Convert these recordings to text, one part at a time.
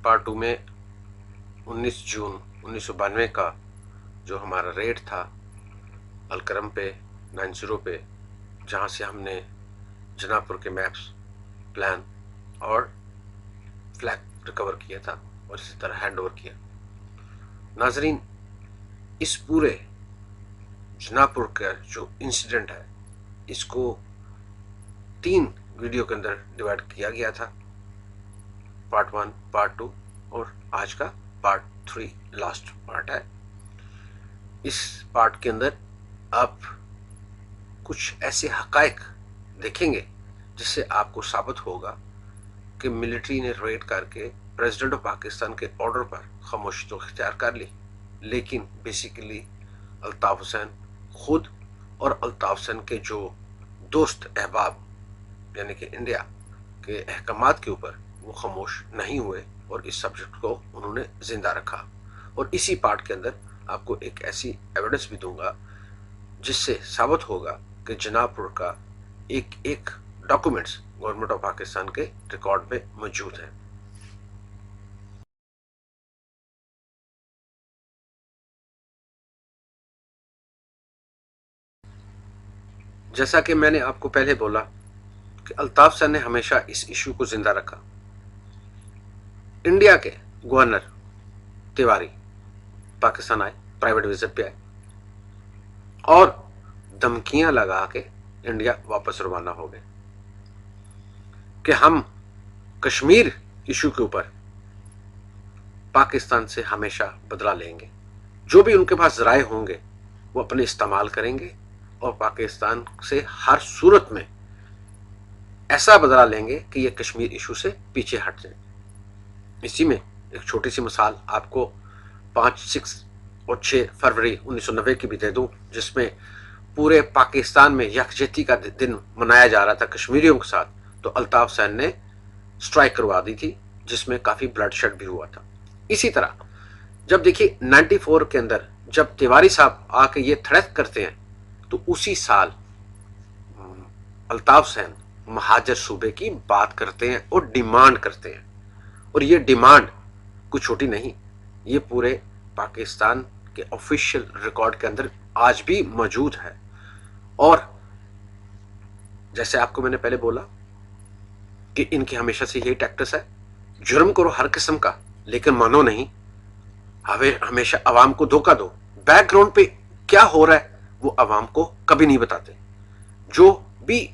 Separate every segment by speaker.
Speaker 1: Part 2 में 19 जून 1992 का जो हमारा रेड था अलकरम पे 90 पे, जहाँ से हमने जनापुर के मैप्स, प्लान और फ्लैग रिकवर किया था और इसी तरह हैंड ओवर किया। नाजरीन, इस पूरे जनापुर का जो इंसिडेंट है इसको 3 वीडियो के अंदर डिवाइड किया गया था, पार्ट 1, पार्ट 2 और आज का पार्ट 3 लास्ट पार्ट है। इस पार्ट के अंदर आप कुछ ऐसे हकायक देखेंगे जिससे आपको साबित होगा कि मिलिट्री ने रेड करके प्रेसिडेंट ऑफ पाकिस्तान के ऑर्डर पर खामोशी तो इख्तियार कर ली, लेकिन बेसिकली अल्ताफ हुसैन खुद और अल्ताफ हुसैन के जो दोस्त अहबाब यानी कि इंडिया के अहकामात के ऊपर वो खामोश नहीं हुए और इस सब्जेक्ट को उन्होंने जिंदा रखा। और इसी पार्ट के अंदर आपको एक ऐसी एविडेंस भी दूंगा जिससे साबित होगा कि जनापुर का एक एक डॉक्यूमेंट्स गवर्नमेंट ऑफ पाकिस्तान के रिकॉर्ड में मौजूद है। जैसा कि मैंने आपको पहले बोला कि अल्ताफ हुसैन ने हमेशा इस इशू को जिंदा रखा। इंडिया के गवर्नर तिवारी पाकिस्तान आए, प्राइवेट विजिट पे आए और धमकियां लगा के इंडिया वापस रवाना हो गए कि हम कश्मीर इशू के ऊपर पाकिस्तान से हमेशा बदला लेंगे, जो भी उनके पास जराए होंगे वो अपने इस्तेमाल करेंगे और पाकिस्तान से हर सूरत में ऐसा बदला लेंगे कि ये कश्मीर इशू से पीछे हट जाए। इसी में एक छोटी सी मिसाल आपको 5, 6 और 6 फरवरी 1990 की भी दे दूं, जिसमें पूरे पाकिस्तान में यकजहती का दिन मनाया जा रहा था कश्मीरियों के साथ, तो अल्ताफ हुसैन ने स्ट्राइक करवा दी थी जिसमें काफी ब्लड शेड भी हुआ था। इसी तरह जब देखिए 94 के अंदर जब तिवारी साहब आके ये थ्रेट करते हैं तो उसी साल अल्ताफ हुसैन महाजर सूबे की बात करते हैं और डिमांड करते हैं। और ये डिमांड कुछ छोटी नहीं, ये पूरे पाकिस्तान के ऑफिशियल रिकॉर्ड के अंदर आज भी मौजूद है। और जैसे आपको मैंने पहले बोला कि इनकी हमेशा से यही टैक्टिस है, जुर्म करो हर किस्म का लेकिन मानो नहीं, हमेशा आवाम को धोखा दो। बैकग्राउंड पे क्या हो रहा है वो आवाम को कभी नहीं बताते, जो भी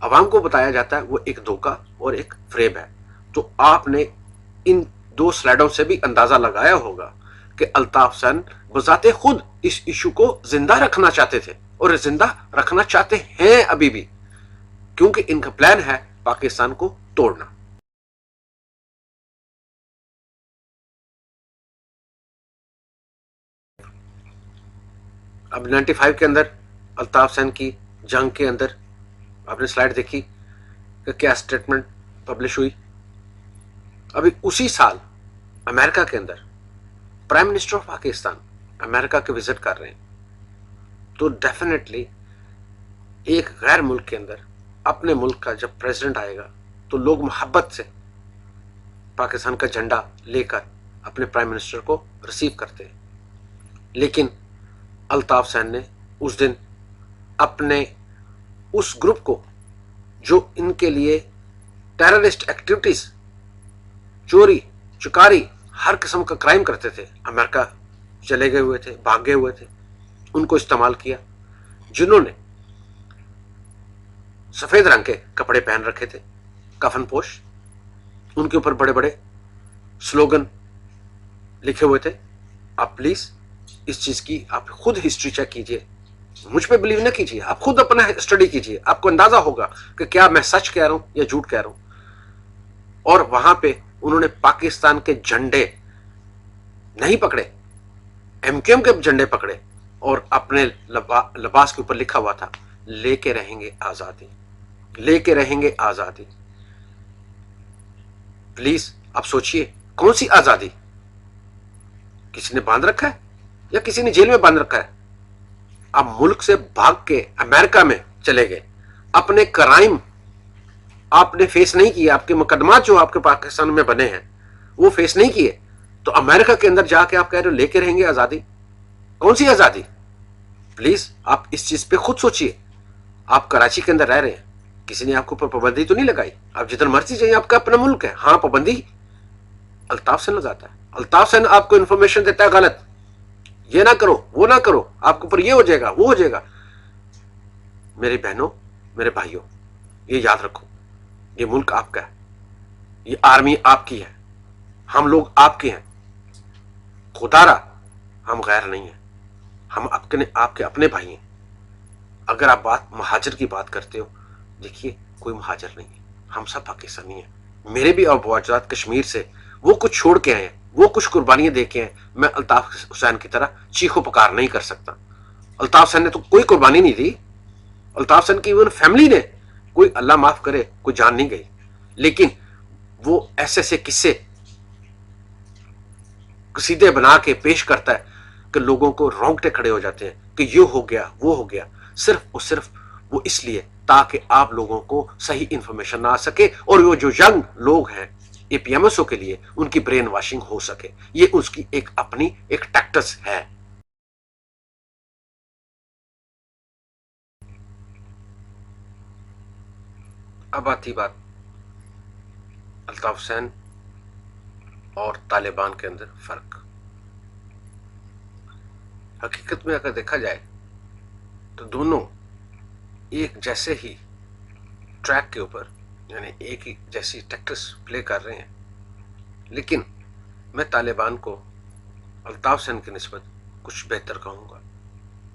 Speaker 1: आवाम को बताया जाता है वो एक धोखा और एक फ्रेब है। तो आपने इन 2 स्लाइडों से भी अंदाजा लगाया होगा कि अल्ताफ हुसैन बजाते खुद इस इशू को जिंदा रखना चाहते थे और जिंदा रखना चाहते हैं अभी भी, क्योंकि इनका प्लान है पाकिस्तान को तोड़ना। अब 95 के अंदर अल्ताफ हुसैन की जंग के अंदर आपने स्लाइड देखी कि क्या स्टेटमेंट पब्लिश हुई। अभी उसी साल अमेरिका के अंदर prime minister of Pakistan America के विजिट कर रहे हैं, तो डेफिनेटली एक गैर मुल्क के अंदर अपने मुल्क का जब प्रेसिडेंट आएगा तो लोग मोहब्बत से पाकिस्तान का झंडा लेकर अपने प्राइम मिनिस्टर को रिसीव करते हैं। लेकिन अल्ताफ हुसैन ने उस दिन अपने उस ग्रुप को जो इनके लिए टेररिस्ट एक्टिविटीज, चोरी चुकारी, हर किस्म का क्राइम करते थे, अमेरिका चले गए हुए थे, भागे हुए थे, उनको इस्तेमाल किया, जिन्होंने सफेद रंग के कपड़े पहन रखे थे, कफन पोश, उनके ऊपर बड़े बड़े स्लोगन लिखे हुए थे। आप प्लीज इस चीज की आप खुद हिस्ट्री चेक कीजिए, मुझ पे बिलीव ना कीजिए, आप खुद अपना स्टडी कीजिए, आपको अंदाजा होगा कि क्या मैं सच कह रहा हूं या झूठ कह रहा हूं। और वहां पे उन्होंने पाकिस्तान के झंडे नहीं पकड़े, एमकेएम के झंडे पकड़े और अपने लिबास के ऊपर लिखा हुआ था, लेके रहेंगे आजादी, लेके रहेंगे आजादी। प्लीज आप सोचिए, कौन सी आजादी? किसी ने बांध रखा है या किसी ने जेल में बांध रखा है? आप मुल्क से भाग के अमेरिका में चले गए, अपने क्राइम आपने फेस नहीं किया, आपके मुकदमा जो आपके पाकिस्तान में बने हैं وہ فیس نہیں کیے. تو امریکہ کے اندر جا کے آپ کہہ رہے ہو لے کے رہیں گے آزادی؟ کون سی آزادی؟ پلیز آپ اس چیز پہ خود سوچئے. آپ کراچی کے اندر رہ رہے ہیں, کسی نے آپ کو پابندی تو نہیں لگائی, آپ جتنا مرضی جائیں, آپ کا اپنا ملک ہے. ہاں پابندی الطاف سین لگاتا ہے. الطاف سین آپ کو انفارمیشن دیتا ہے غلط, یہ نہ کرو وہ نہ کرو, آپ کے اوپر یہ ہو جائے گا وہ ہو جائے گا. میری بہنوں میرے بھائیوں, یہ یاد رکھو, یہ ملک آپ کا ہے, یہ آرمی آپ کی ہے, ہم لوگ آپ کے ہیں. خدا را ہم غیر نہیں ہیں, ہم آپ کے اپنے بھائی ہیں. اگر آپ مہاجر کی بات کرتے ہو, دیکھیے کوئی مہاجر نہیں ہے, ہم سب پاکستانی ہیں. میرے بھی ابوجداد کشمیر سے, وہ کچھ چھوڑ کے آئے ہیں, وہ کچھ قربانیاں دے کے ہیں. میں الطاف حسین کی طرح چیخو پکار نہیں کر سکتا. الطاف حسین نے تو کوئی قربانی نہیں دی. الطاف حسین کی فیملی نے کوئی, اللہ معاف کرے, کوئی جان نہیں گئی. لیکن وہ ایسے ایسے قصے قصیدے بنا کے پیش کرتا ہے کہ لوگوں کو رونگٹے کھڑے ہو جاتے ہیں کہ یہ ہو گیا وہ ہو گیا. صرف اور صرف وہ اس لیے تاکہ آپ لوگوں کو صحیح انفارمیشن نہ آ سکے, اور وہ جو ینگ لوگ ہیں اے پی ایم ایس او کے لیے ان کی برین واشنگ ہو سکے. یہ اس کی ایک اپنی ایک ٹیکٹس ہے. اب آتی بات الطاف حسین اور طالبان کے اندر فرق. حقیقت میں اگر دیکھا جائے تو دونوں ایک جیسے ہی ٹریک کے اوپر, یعنی ایک ہی جیسی ٹیکٹس پلے کر رہے ہیں. لیکن میں طالبان کو الطاف حسین کی نسبت کچھ بہتر کہوں گا.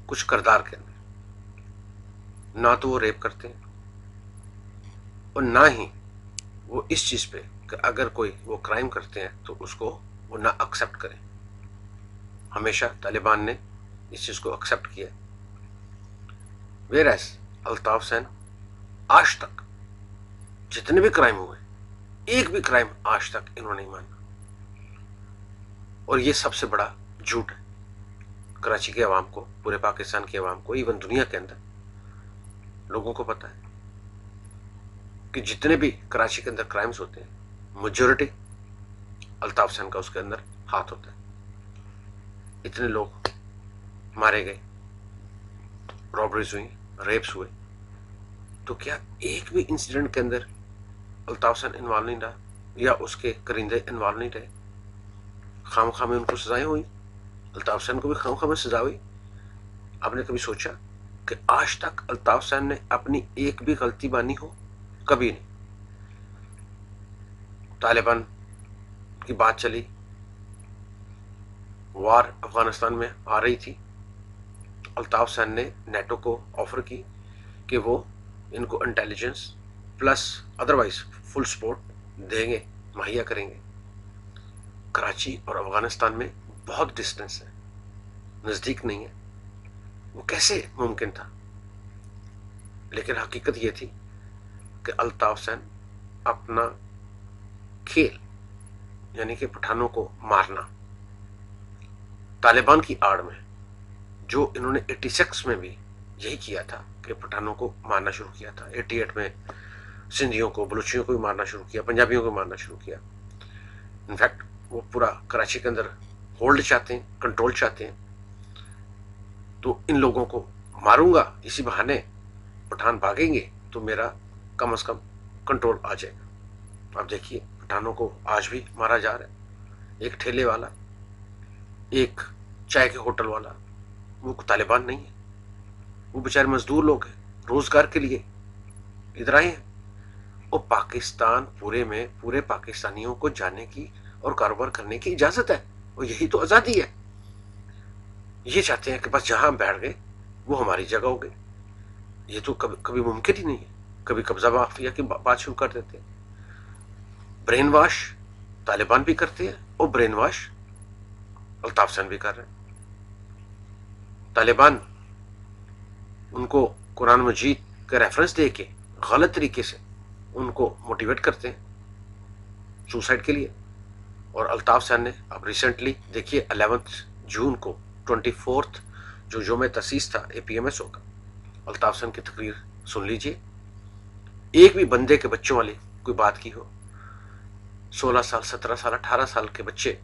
Speaker 1: کچھ کردار کے اندر نہ تو وہ ریپ کرتے ہیں, اور نہ ہی وہ اس چیز پہ کہ اگر کوئی وہ کرائم کرتے ہیں تو اس کو وہ نہ ایکسیپٹ کریں. ہمیشہ طالبان نے اس چیز کو ایکسیپٹ کیا. ویئر ایز الطاف حسین آج تک جتنے بھی کرائم ہوئے, ایک بھی کرائم آج تک انہوں نے نہیں مانا. اور یہ سب سے بڑا جھوٹ ہے کراچی کے عوام کو, پورے پاکستان کے عوام کو, ایون دنیا کے اندر لوگوں کو پتا ہے کہ جتنے بھی کراچی کے اندر کرائمز ہوتے ہیں میجورٹی الطاف حسین کا اس کے اندر ہاتھ ہوتا ہے. اتنے لوگ مارے گئے, رابریز ہوئی, ریپس ہوئے, تو کیا ایک بھی انسیڈنٹ کے اندر الطاف حسین انوالو نہیں رہا, یا اس کے کرندے انوالو نہیں رہے؟ خام خواہ میں ان کو سزائیں ہوئی, الطاف حسین کو بھی خام خواہ میں سزا ہوئی. آپ نے کبھی سوچا کہ آج تک الطاف حسین نے اپنی ایک بھی غلطی مانی ہو؟ کبھی نہیں. طالبان کی بات چلی, وار افغانستان میں آ رہی تھی, الطاف حسین نے نیٹو کو آفر کی کہ وہ ان کو intelligence plus otherwise full support دیں گے, مہیا کریں گے. کراچی اور افغانستان میں بہت ڈسٹینس ہے, نزدیک نہیں ہے. وہ کیسے ممکن تھا؟ لیکن حقیقت یہ تھی کہ الطاف حسین اپنا کھیل, یعنی کہ پٹھانوں کو مارنا, طالبان کی آڑ میں, جو انہوں نے 86 میں بھی یہی کیا تھا کہ پٹھانوں کو مارنا شروع کیا تھا. 88 میں سندھیوں کو, بلوچیوں کو بھی مارنا شروع کیا, پنجابیوں کو مارنا شروع کیا. انفیکٹ وہ پورا کراچی کے اندر ہولڈ چاہتے ہیں, کنٹرول چاہتے ہیں. تو ان لوگوں کو ماروں گا, اسی بہانے پٹھان بھاگیں گے تو میرا کم از کم کنٹرول آ جائے گا. اب دیکھیے پٹھانوں کو آج بھی مارا جا رہا ہے. ایک ٹھیلے والا, ایک چائے کے ہوٹل والا, وہ طالبان نہیں ہے, وہ بیچارے مزدور لوگ ہیں, روزگار کے لیے ادھر آئے ہیں. اور پاکستان پورے میں پورے پاکستانیوں کو جانے کی اور کاروبار کرنے کی اجازت ہے, اور یہی تو آزادی ہے. یہ چاہتے ہیں کہ بس جہاں ہم بیٹھ گئے وہ ہماری جگہ ہو گئی. یہ تو کبھی ممکن ہی نہیں ہے. کبھی قبضہ مافیا کی بات شروع کر دیتے ہیں. برین واش طالبان بھی کرتے ہیں, اور برین واش الطاف حسین بھی کر رہے ہیں. طالبان ان کو قرآن مجید کا ریفرنس دے کے غلط طریقے سے ان کو موٹیویٹ کرتے ہیں سوسائڈ کے لیے. اور الطاف حسین نے اب ریسنٹلی دیکھیے 11 جون کو 24 جو یوم تاسیس تھا اے پی ایم ایس او کا, الطاف حسین کی تقریر سن لیجئے. ایک بھی بندے کے بچوں والی کوئی بات کی ہو, 16 साल, 17 साल, 18 साल के बच्चे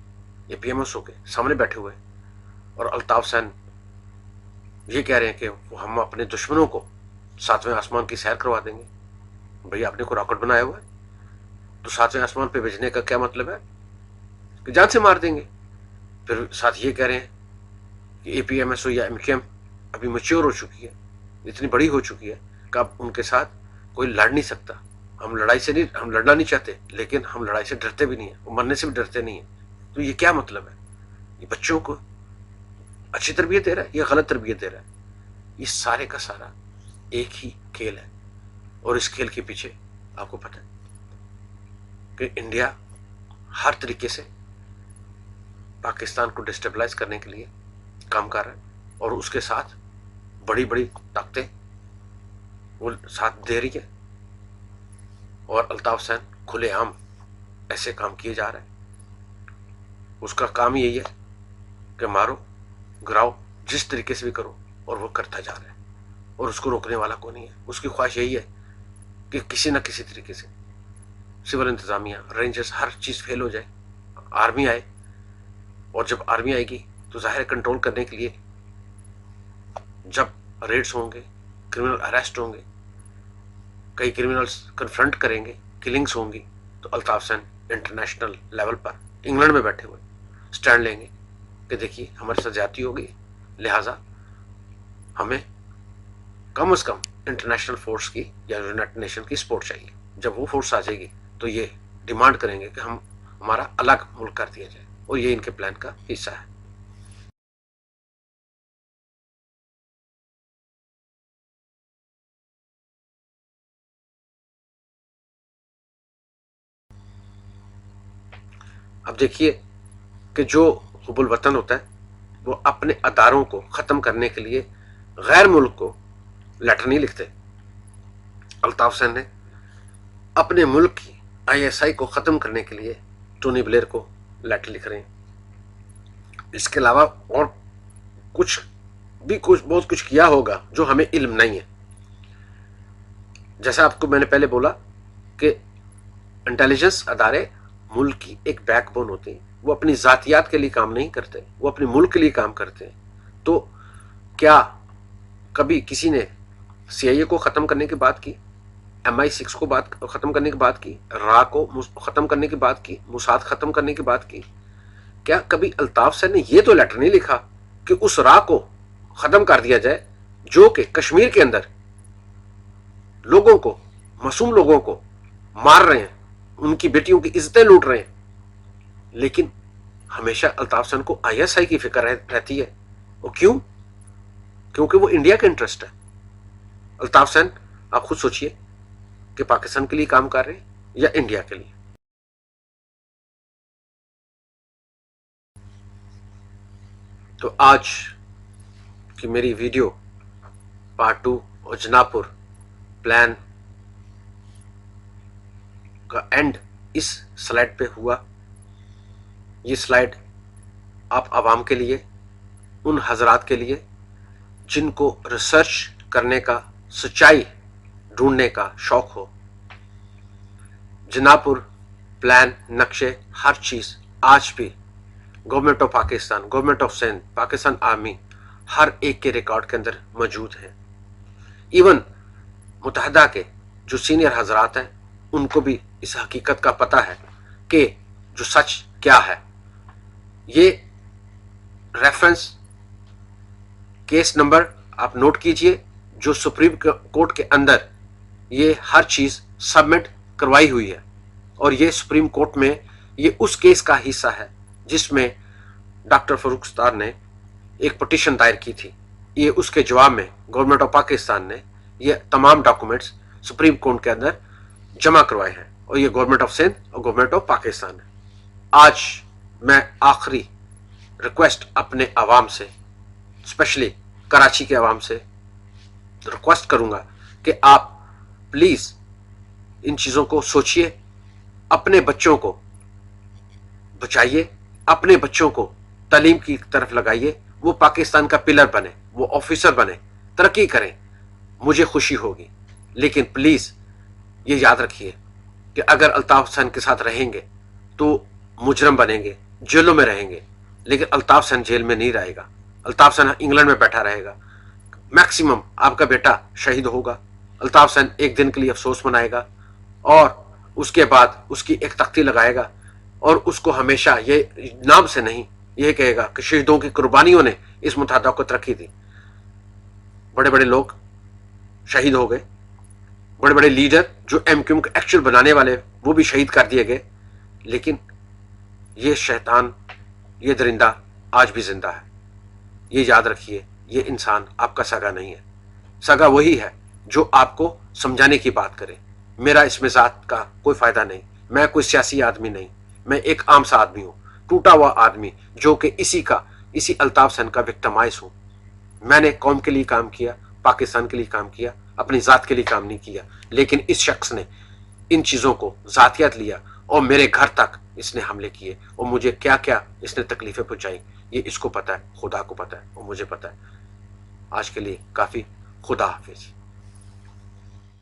Speaker 1: APMSO के सामने बैठे हुए हैं और अल्ताफ हुसैन ये कह रहे हैं कि हम अपने दुश्मनों को 7वें आसमान की सैर करवा देंगे। भैया आपने को रॉकेट बनाया हुआ है तो 7वें आसमान पे भेजने का क्या मतलब है कि जान से मार देंगे। फिर साथ ये कह रहे हैं कि APMSO या MKM अभी मैच्योर हो चुकी है, इतनी बड़ी हो चुकी है कि अब उनके साथ कोई लड़ नहीं सकता। हम लड़ना नहीं चाहते, लेकिन हम लड़ाई से डरते भी नहीं है, मरने से भी डरते नहीं है। तो ये क्या मतलब है? ये बच्चों को अच्छी तरबियत दे रहा है या गलत तरबियत दे रहा है? ये सारे का सारा एक ही खेल है और इस खेल के पीछे आपको पता है कि इंडिया हर तरीके से पाकिस्तान को डिस्टेबलाइज करने के लिए काम कर रहा है और उसके साथ बड़ी बड़ी ताकतें वो साथ दे रही है और अल्ताफ हुसैन खुलेआम ऐसे काम किए जा रहे हैं। उसका काम यही है कि मारो गिराओ जिस तरीके से भी करो, और वो करता जा रहा है और उसको रोकने वाला कोई नहीं है। उसकी ख्वाहिश यही है कि किसी न किसी तरीके से सिविल इंतजामिया, रेंजर्स, हर चीज़ फेल हो जाए, आर्मी आए, और जब आर्मी आएगी तो जाहिर कंट्रोल करने के लिए जब रेड्स होंगे, क्रिमिनल अरेस्ट होंगे, कई क्रिमिनल्स कन्फ्रंट करेंगे, किलिंग्स होंगी, तो अल्ताफ हुसैन इंटरनेशनल लेवल पर इंग्लैंड में बैठे हुए स्टैंड लेंगे कि देखिए हमारे साथ ज्यादती हो गई, लिहाजा हमें कम से कम इंटरनेशनल फोर्स की या यूनाइटेड नेशन की सपोर्ट चाहिए। जब वो फोर्स आ जाएगी तो ये डिमांड करेंगे कि हमारा अलग मुल्क कर दिया जाए, और ये इनके प्लान का हिस्सा है। अब देखिए कि जो हुबुल वतन होता है वो अपने अदारों को ख़त्म करने के लिए गैर मुल्क को लेटर नहीं लिखते। अल्ताफ हुसैन ने अपने मुल्क की ISI को ख़त्म करने के लिए टोनी ब्लेयर को लेटर लिख रहे हैं। इसके अलावा और बहुत कुछ किया होगा जो हमें इल्म नहीं है। जैसा आपको मैंने पहले बोला कि इंटेलिजेंस अदारे मुल्क की एक बैकबोन होती है, वो अपनी जातियात के लिए काम नहीं करते, वो अपने मुल्क के लिए काम करते हैं। तो क्या कभी किसी ने CIA को ख़त्म करने की बात की, MI6 को ख़त्म करने की बात की, रा को ख़त्म करने की बात की, मुसाद ख़त्म करने की बात की? क्या कभी अल्ताफ हुसैन ने ये तो लेटर नहीं लिखा कि उस रा को ख़त्म कर दिया जाए जो कि कश्मीर के अंदर लोगों को, मासूम लोगों को मार रहे हैं, उनकी बेटियों की इज्जतें लूट रहे हैं? लेकिन हमेशा अल्ताफ हुसैन को ISI की फिक्र रहती है। और क्यों? क्योंकि वो इंडिया का इंटरेस्ट है। अल्ताफ हुसैन आप खुद सोचिए कि पाकिस्तान के लिए काम कर रहे हैं या इंडिया के लिए। तो आज की मेरी वीडियो पार्ट 2 और जनापुर प्लान का एंड इस स्लाइड पे हुआ। ये स्लाइड आप आवाम के लिए, उन हजरात के लिए जिनको रिसर्च करने का, सच्चाई ढूंढने का शौक हो। जनापुर प्लान, नक्शे, हर चीज़ आज भी government of Pakistan, government of Sindh, Pakistan army, हर एक के रिकॉर्ड के अंदर मौजूद है। इवन मुत्तहदा के जो सीनियर हजरात हैं उनको भी इस हकीकत का पता है कि जो सच क्या है। ये रेफरेंस केस नंबर आप नोट कीजिए, जो सुप्रीम कोर्ट के अंदर ये हर चीज़ सबमिट करवाई हुई है, और ये सुप्रीम कोर्ट में ये उस केस का हिस्सा है जिसमें डॉक्टर फरूक सत्तार ने एक पिटीशन दायर की थी। ये उसके जवाब में गवर्नमेंट ऑफ पाकिस्तान ने ये तमाम डॉक्यूमेंट्स सुप्रीम कोर्ट के अंदर जमा करवाए हैं, और ये गवर्नमेंट ऑफ सिंध और गवर्नमेंट ऑफ पाकिस्तान है। आज मैं आखिरी रिक्वेस्ट अपने आवाम से, स्पेशली कराची के आवाम से रिक्वेस्ट करूंगा कि आप प्लीज इन चीजों को सोचिए, अपने बच्चों को बचाइए, अपने बच्चों को तालीम की तरफ लगाइए, वो पाकिस्तान का पिलर बने, वो ऑफिसर बने, तरक्की करें, मुझे खुशी होगी। लेकिन प्लीज ये याद रखिए कि अगर अल्ताफ हुसैन के साथ रहेंगे تو मुजरम बनेंगे, जेलों में रहेंगे, लेकिन अल्ताफ सैन जेल में नहीं रहेगा। अल्ताफ सैन इंग्लैंड में बैठा रहेगा। मैक्सिमम आपका बेटा शहीद होगा, अल्ताफ सैन एक दिन के लिए अफसोस मनाएगा और उसके बाद उसकी एक तख्ती लगाएगा और उसको हमेशा ये नाम से नहीं, ये कहेगा कि शहीदों की कुर्बानियों ने इस मुतहदा को तरक्की दी। बड़े बड़े लोग शहीद हो गए, बड़े बड़े लीडर जो एमक्यूएम को एक्चुअल बनाने वाले वो भी शहीद कर दिए गए, लेकिन ये शैतान, ये दरिंदा आज भी जिंदा है। ये याद रखिए, ये इंसान आपका सगा नहीं है। सगा वही है जो आपको समझाने की बात करे। मेरा इसमें जात का कोई फायदा नहीं, मैं कोई सियासी आदमी नहीं, मैं एक आम सा आदमी हूं, टूटा हुआ आदमी जो कि इसी अल्ताफ सैन का विक्टिमाइज हूं। मैंने कौम के लिए काम किया, पाकिस्तान के लिए काम किया, अपनी जात के लिए काम नहीं किया, लेकिन इस शख्स ने इन चीजों को जातियत लिया और मेरे घर तक इसने हमले किए और मुझे क्या क्या इसने तकलीफें पहुंचाई, ये इसको पता है, खुदा को पता है और मुझे पता है। आज के लिए काफी। खुदा हाफिज।